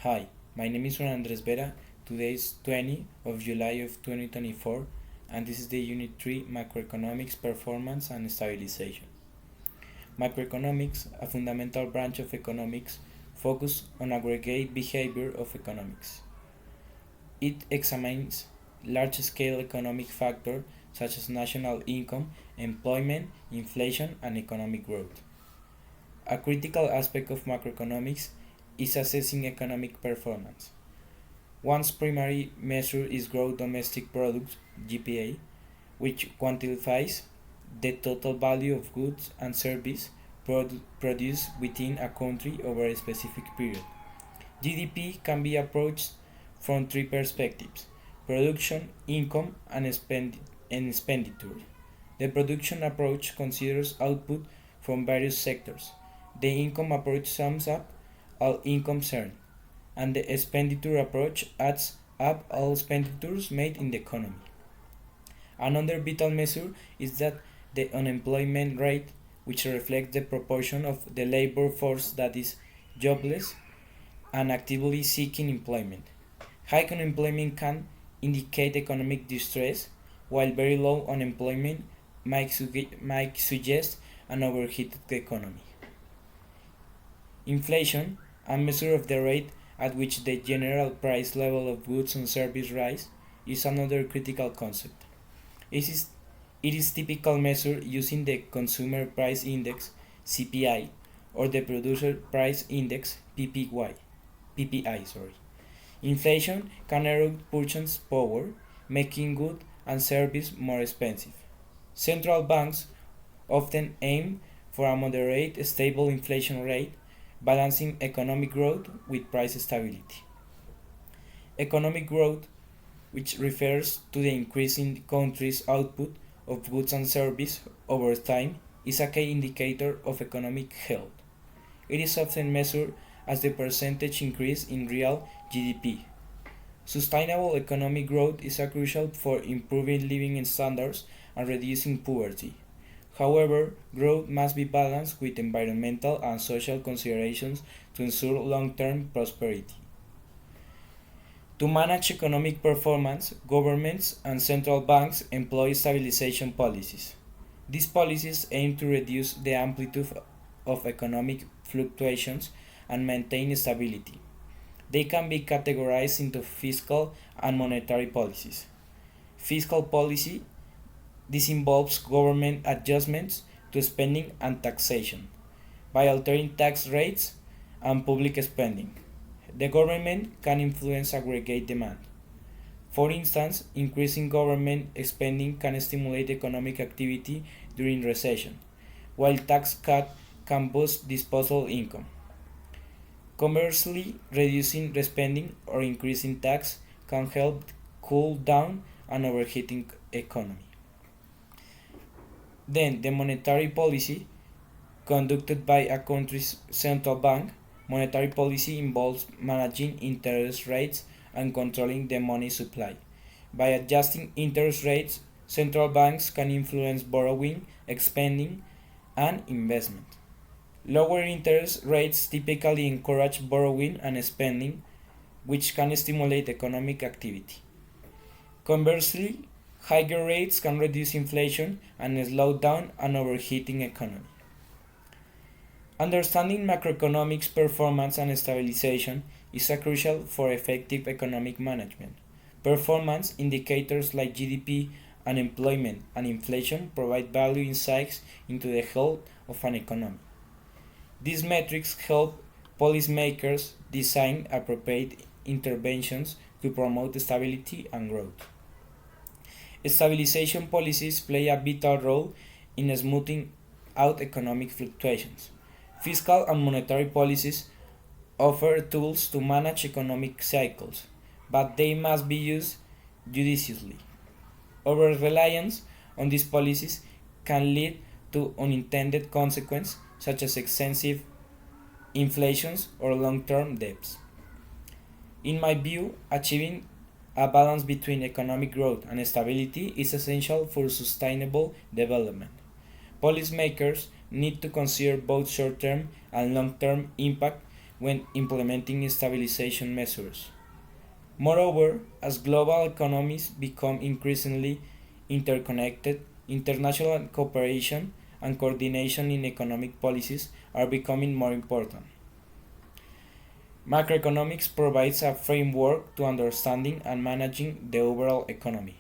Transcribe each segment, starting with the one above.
Hi, my name is Juan Andres Vera. Today is 20 of July of 2024 and this is the Unit 3 Macroeconomics, Performance and Stabilization. Macroeconomics, a fundamental branch of economics, focuses on aggregate behavior of economics. It examines large-scale economic factors such as national income, employment, inflation, and economic growth. A critical aspect of macroeconomics is assessing economic performance. One's primary measure is gross domestic product (GPA), which quantifies the total value of goods and services produced within a country over a specific period. GDP can be approached from three perspectives: production, income, and expenditure. The production approach considers output from various sectors. The income approach sums up all incomes earned, and the expenditure approach adds up all expenditures made in the economy. Another vital measure is that the unemployment rate, which reflects the proportion of the labor force that is jobless and actively seeking employment. High unemployment can indicate economic distress, while very low unemployment might suggest an overheated economy. Inflation, a measure of the rate at which the general price level of goods and services rise, is another critical concept. It is typical measure using the Consumer Price Index (CPI) or the Producer Price Index (PPI). Inflation can erode purchasing power, making goods and services more expensive. Central banks often aim for a moderate, stable inflation rate, balancing economic growth with price stability. Economic growth, which refers to the increase in the country's output of goods and services over time, is a key indicator of economic health. It is often measured as the percentage increase in real GDP. Sustainable economic growth is crucial for improving living standards and reducing poverty. However, growth must be balanced with environmental and social considerations to ensure long-term prosperity. To manage economic performance, governments and central banks employ stabilization policies. These policies aim to reduce the amplitude of economic fluctuations and maintain stability. They can be categorized into fiscal and monetary policies. Fiscal policy: this involves government adjustments to spending and taxation by altering tax rates and public spending. The government can influence aggregate demand. For instance, increasing government spending can stimulate economic activity during recession, while tax cut can boost disposable income. Conversely, reducing spending or increasing tax can help cool down an overheating economy. Then, the monetary policy conducted by a country's central bank. Monetary policy involves managing interest rates and controlling the money supply. By adjusting interest rates, central banks can influence borrowing, spending, and investment. Lower interest rates typically encourage borrowing and spending, which can stimulate economic activity. Conversely, higher rates can reduce inflation and slow down an overheating economy. Understanding macroeconomics performance and stabilization is crucial for effective economic management. Performance indicators like GDP, unemployment, and inflation provide valuable insights into the health of an economy. These metrics help policymakers design appropriate interventions to promote stability and growth. Stabilization policies play a vital role in smoothing out economic fluctuations. Fiscal and monetary policies offer tools to manage economic cycles, but they must be used judiciously. Over-reliance on these policies can lead to unintended consequences such as excessive inflation or long-term debts. In my view, achieving a balance between economic growth and stability is essential for sustainable development. Policymakers need to consider both short-term and long-term impact when implementing stabilization measures. Moreover, as global economies become increasingly interconnected, international cooperation and coordination in economic policies are becoming more important. Macroeconomics provides a framework to understanding and managing the overall economy.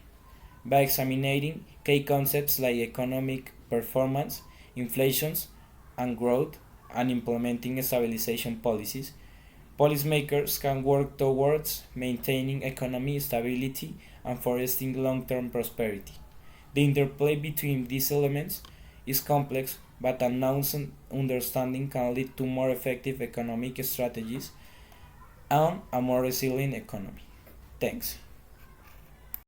By examining key concepts like economic performance, inflation, and growth, and implementing stabilization policies, policymakers can work towards maintaining economic stability and fostering long-term prosperity. The interplay between these elements is complex, but a nuanced understanding can lead to more effective economic strategies and a more resilient economy. Thanks.